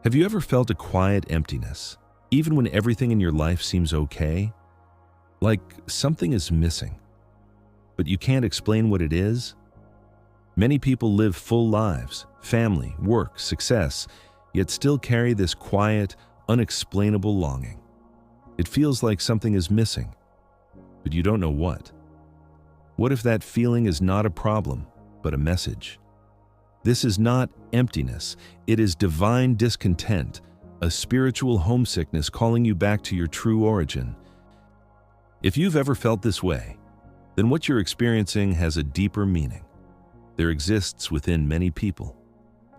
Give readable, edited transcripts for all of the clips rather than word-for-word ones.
Have you ever felt a quiet emptiness, even when everything in your life seems okay? Like something is missing, but you can't explain what it is? Many people live full lives, family, work, success, yet still carry this quiet, unexplainable longing. It feels like something is missing, but you don't know what. What if that feeling is not a problem, but a message? This is not emptiness, it is divine discontent, a spiritual homesickness calling you back to your true origin. If you've ever felt this way, then what you're experiencing has a deeper meaning. There exists within many people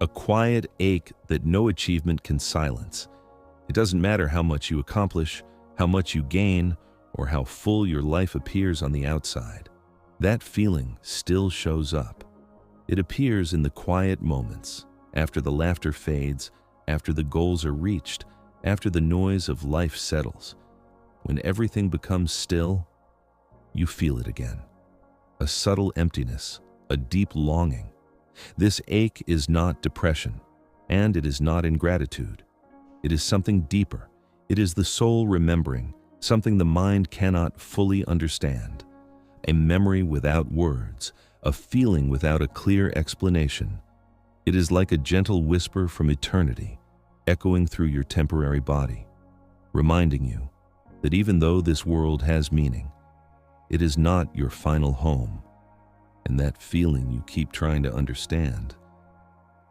a quiet ache that no achievement can silence. It doesn't matter how much you accomplish, how much you gain, or how full your life appears on the outside. That feeling still shows up. It appears in the quiet moments, after the laughter fades, after the goals are reached, after the noise of life settles. When everything becomes still, you feel it again. A subtle emptiness, a deep longing. This ache is not depression, and it is not ingratitude. It is something deeper. It is the soul remembering, something the mind cannot fully understand. A memory without words, a feeling without a clear explanation. It is like a gentle whisper from eternity, echoing through your temporary body, reminding you that even though this world has meaning, it is not your final home, and that feeling you keep trying to understand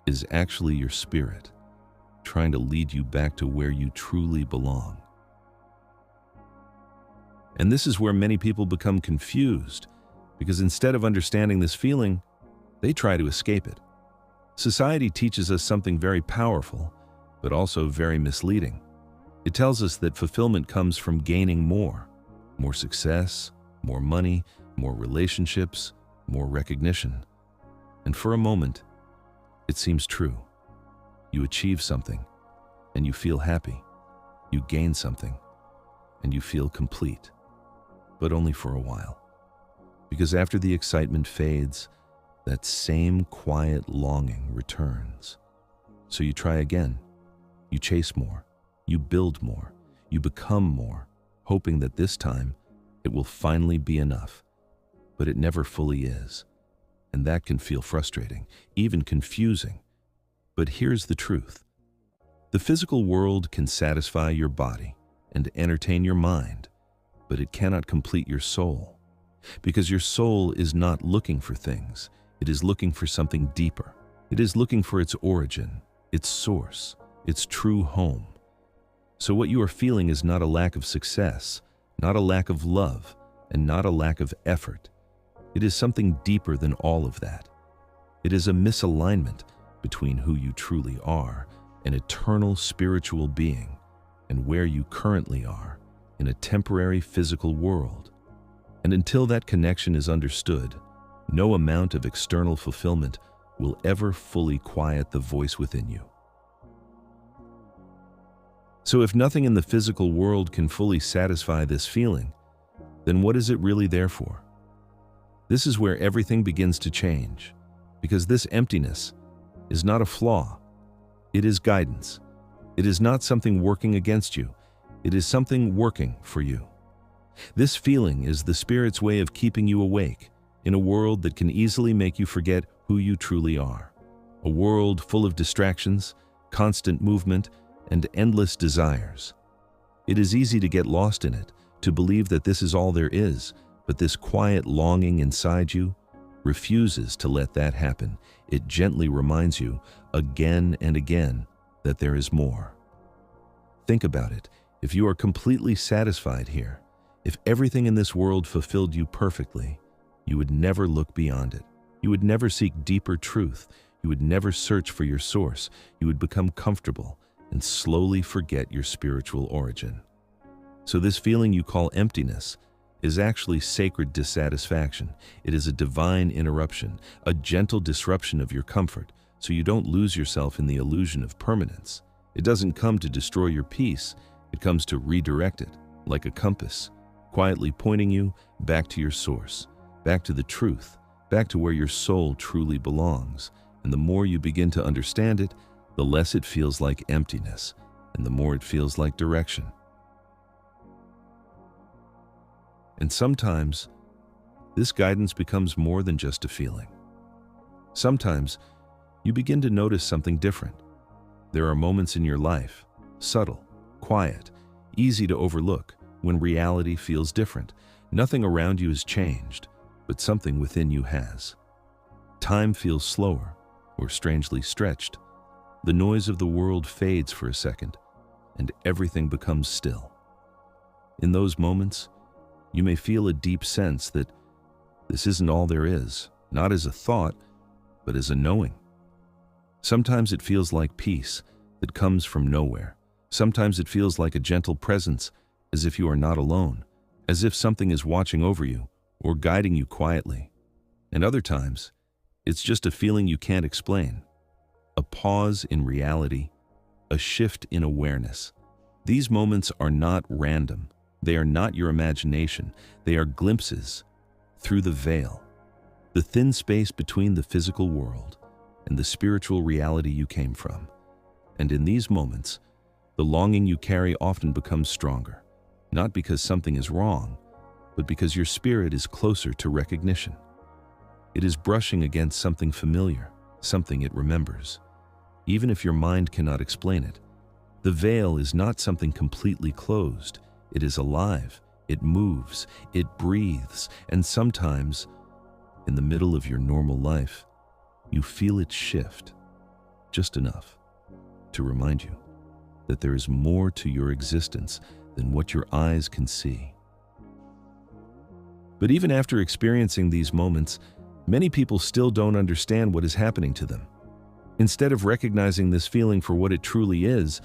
is actually your spirit trying to lead you back to where you truly belong. And this is where many people become confused, because instead of understanding this feeling, they try to escape it. Society teaches us something very powerful, but also very misleading. It tells us that fulfillment comes from gaining more success, more money, more relationships, more recognition. And for a moment, it seems true. You achieve something, and you feel happy. You gain something, and you feel complete. But only for a while. Because after the excitement fades, that same quiet longing returns. So you try again. You chase more. You build more. You become more, hoping that this time it will finally be enough. But it never fully is. And that can feel frustrating, even confusing. But here's the truth. The physical world can satisfy your body and entertain your mind, but it cannot complete your soul. Because your soul is not looking for things. It is looking for something deeper. It is looking for its origin, its source, its true home. So what you are feeling is not a lack of success, not a lack of love, and not a lack of effort. It is something deeper than all of that. It is a misalignment between who you truly are, an eternal spiritual being, and where you currently are, in a temporary physical world. And until that connection is understood, no amount of external fulfillment will ever fully quiet the voice within you. So if nothing in the physical world can fully satisfy this feeling, then what is it really there for? This is where everything begins to change, because this emptiness is not a flaw. It is guidance. It is not something working against you. It is something working for you. This feeling is the Spirit's way of keeping you awake in a world that can easily make you forget who you truly are. A world full of distractions, constant movement, and endless desires. It is easy to get lost in it, to believe that this is all there is, but this quiet longing inside you refuses to let that happen. It gently reminds you again and again that there is more. Think about it. If you are completely satisfied here, if everything in this world fulfilled you perfectly, you would never look beyond it. You would never seek deeper truth. You would never search for your source. You would become comfortable and slowly forget your spiritual origin. So this feeling you call emptiness is actually sacred dissatisfaction. It is a divine interruption, a gentle disruption of your comfort, so you don't lose yourself in the illusion of permanence. It doesn't come to destroy your peace. It comes to redirect it, like a compass, quietly pointing you back to your source, back to the truth, back to where your soul truly belongs. And the more you begin to understand it, the less it feels like emptiness, and the more it feels like direction. And sometimes, this guidance becomes more than just a feeling. Sometimes, you begin to notice something different. There are moments in your life, subtle, quiet, easy to overlook, when reality feels different. Nothing around you has changed, but something within you has. Time feels slower, or strangely stretched. The noise of the world fades for a second, and everything becomes still. In those moments, you may feel a deep sense that this isn't all there is, not as a thought, but as a knowing. Sometimes it feels like peace that comes from nowhere. Sometimes it feels like a gentle presence, as if you are not alone, as if something is watching over you or guiding you quietly. And other times, it's just a feeling you can't explain. A pause in reality, a shift in awareness. These moments are not random. They are not your imagination. They are glimpses through the veil, the thin space between the physical world and the spiritual reality you came from. And in these moments, the longing you carry often becomes stronger, not because something is wrong, but because your spirit is closer to recognition. It is brushing against something familiar, something it remembers. Even if your mind cannot explain it, the veil is not something completely closed. It is alive, it moves, it breathes, and sometimes, in the middle of your normal life, you feel it shift, just enough to remind you that there is more to your existence than what your eyes can see. But even after experiencing these moments, many people still don't understand what is happening to them. Instead of recognizing this feeling for what it truly is,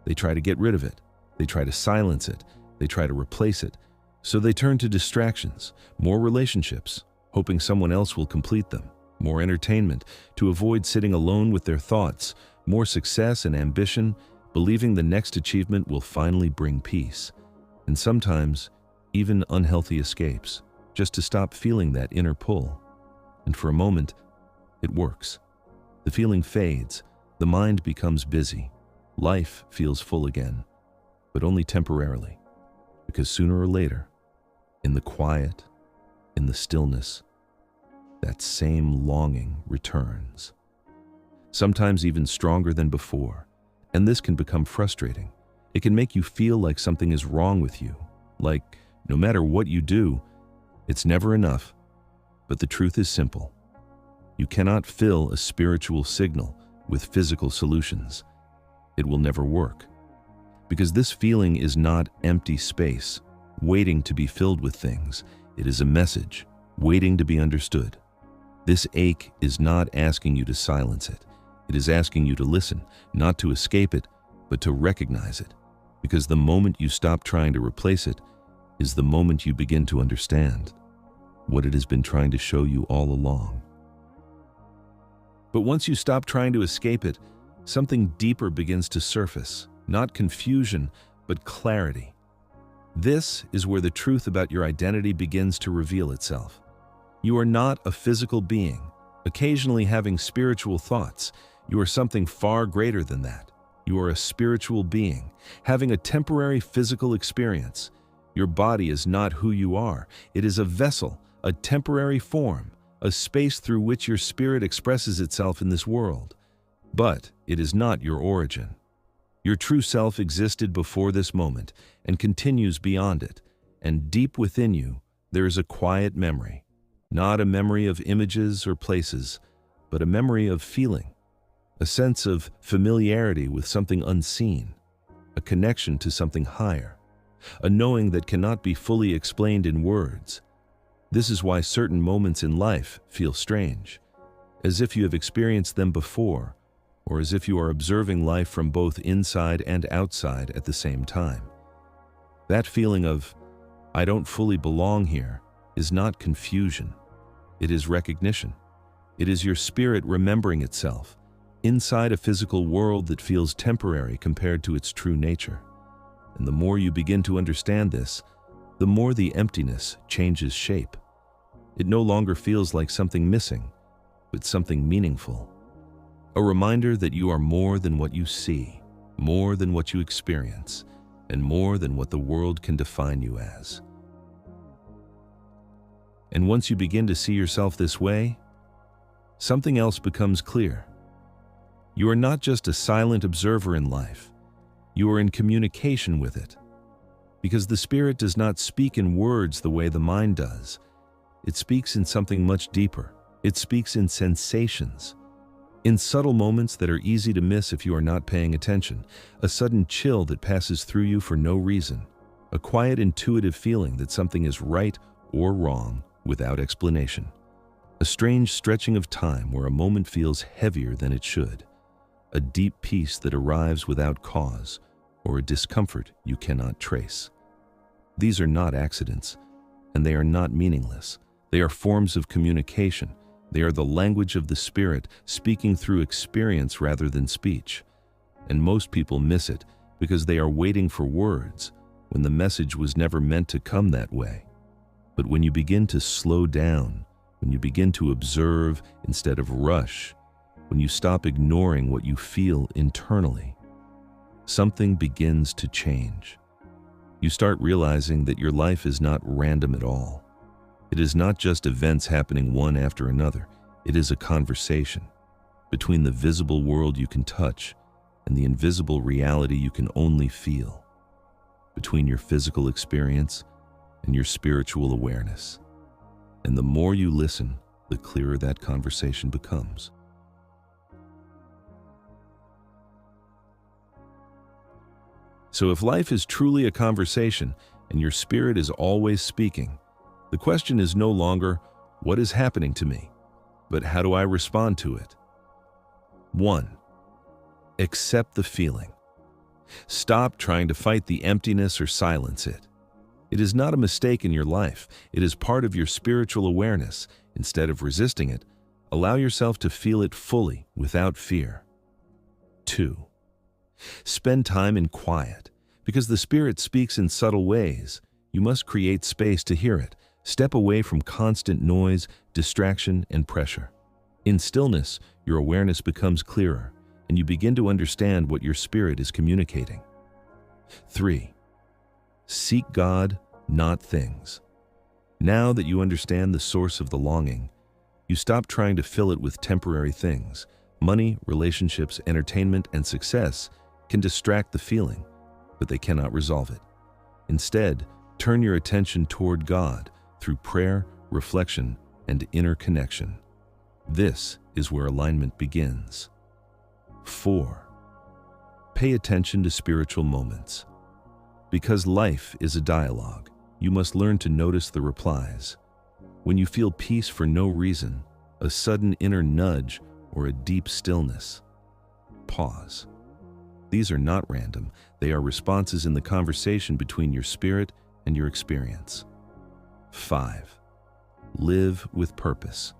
they try to get rid of it. They try to silence it. They try to replace it. So they turn to distractions, more relationships, hoping someone else will complete them, more entertainment, to avoid sitting alone with their thoughts, more success and ambition, believing the next achievement will finally bring peace, and sometimes even unhealthy escapes, just to stop feeling that inner pull. And for a moment, it works. The feeling fades, the mind becomes busy, life feels full again, but only temporarily, because sooner or later, in the quiet, in the stillness, that same longing returns. Sometimes even stronger than before, and this can become frustrating. It can make you feel like something is wrong with you, like no matter what you do, it's never enough. But the truth is simple. You cannot fill a spiritual signal with physical solutions. It will never work. Because this feeling is not empty space, waiting to be filled with things. It is a message, waiting to be understood. This ache is not asking you to silence it. It is asking you to listen, not to escape it, but to recognize it. Because the moment you stop trying to replace it is the moment you begin to understand what it has been trying to show you all along. But once you stop trying to escape it, something deeper begins to surface, not confusion, but clarity. This is where the truth about your identity begins to reveal itself. You are not a physical being, occasionally having spiritual thoughts. You are something far greater than that. You are a spiritual being, having a temporary physical experience. Your body is not who you are. It is a vessel, a temporary form, a space through which your spirit expresses itself in this world. But it is not your origin. Your true self existed before this moment and continues beyond it. And deep within you, there is a quiet memory. Not a memory of images or places, but a memory of feeling. A sense of familiarity with something unseen. A connection to something higher. A knowing that cannot be fully explained in words. This is why certain moments in life feel strange, as if you have experienced them before, or as if you are observing life from both inside and outside at the same time. That feeling of, I don't fully belong here, is not confusion. It is recognition. It is your spirit remembering itself, inside a physical world that feels temporary compared to its true nature. And the more you begin to understand this, the more the emptiness changes shape. It no longer feels like something missing, but something meaningful. A reminder that you are more than what you see, more than what you experience, and more than what the world can define you as. And once you begin to see yourself this way, something else becomes clear. You are not just a silent observer in life, you are in communication with it. Because the spirit does not speak in words the way the mind does. It speaks in something much deeper. It speaks in sensations, in subtle moments that are easy to miss if you are not paying attention, a sudden chill that passes through you for no reason, a quiet intuitive feeling that something is right or wrong without explanation, a strange stretching of time where a moment feels heavier than it should, a deep peace that arrives without cause, or a discomfort you cannot trace. These are not accidents, and they are not meaningless. They are forms of communication. They are the language of the spirit, speaking through experience rather than speech. And most people miss it because they are waiting for words when the message was never meant to come that way. But when you begin to slow down, when you begin to observe instead of rush, when you stop ignoring what you feel internally, something begins to change. You start realizing that your life is not random at all. It is not just events happening one after another. It is a conversation between the visible world you can touch and the invisible reality you can only feel, between your physical experience and your spiritual awareness. And the more you listen, the clearer that conversation becomes. So if life is truly a conversation and your spirit is always speaking, the question is no longer, what is happening to me, but how do I respond to it? 1. Accept the feeling. Stop trying to fight the emptiness or silence it. It is not a mistake in your life. It is part of your spiritual awareness. Instead of resisting it, allow yourself to feel it fully without fear. 2. Spend time in quiet. Because the spirit speaks in subtle ways, you must create space to hear it. Step away from constant noise, distraction, and pressure. In stillness, your awareness becomes clearer, and you begin to understand what your spirit is communicating. 3. Seek God, not things. Now that you understand the source of the longing, you stop trying to fill it with temporary things. Money, relationships, entertainment, and success can distract the feeling, but they cannot resolve it. Instead, turn your attention toward God through prayer, reflection, and inner connection. This is where alignment begins. 4. Pay attention to spiritual moments. Because life is a dialogue, you must learn to notice the replies. When you feel peace for no reason, a sudden inner nudge, or a deep stillness, pause. These are not random. They are responses in the conversation between your spirit and your experience. 5. Live with purpose.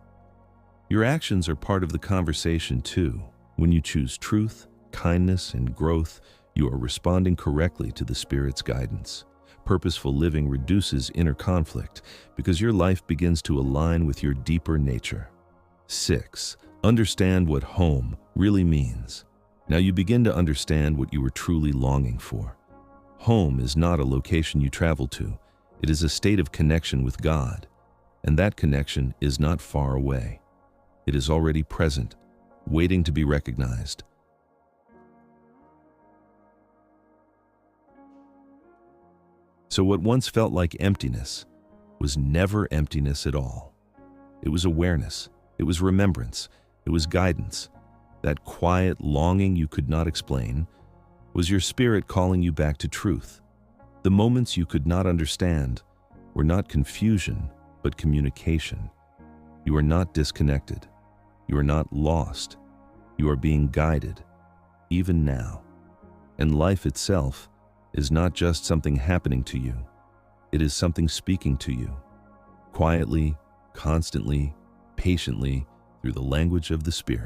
Your actions are part of the conversation too. When you choose truth, kindness, and growth, you are responding correctly to the Spirit's guidance. Purposeful living reduces inner conflict because your life begins to align with your deeper nature. 6. Understand what home really means. Now you begin to understand what you were truly longing for. Home is not a location you travel to. It is a state of connection with God, and that connection is not far away. It is already present, waiting to be recognized. So what once felt like emptiness was never emptiness at all. It was awareness, it was remembrance, it was guidance. That quiet longing you could not explain was your spirit calling you back to truth. The moments you could not understand were not confusion, but communication. You are not disconnected. You are not lost. You are being guided, even now. And life itself is not just something happening to you. It is something speaking to you, quietly, constantly, patiently, through the language of the Spirit.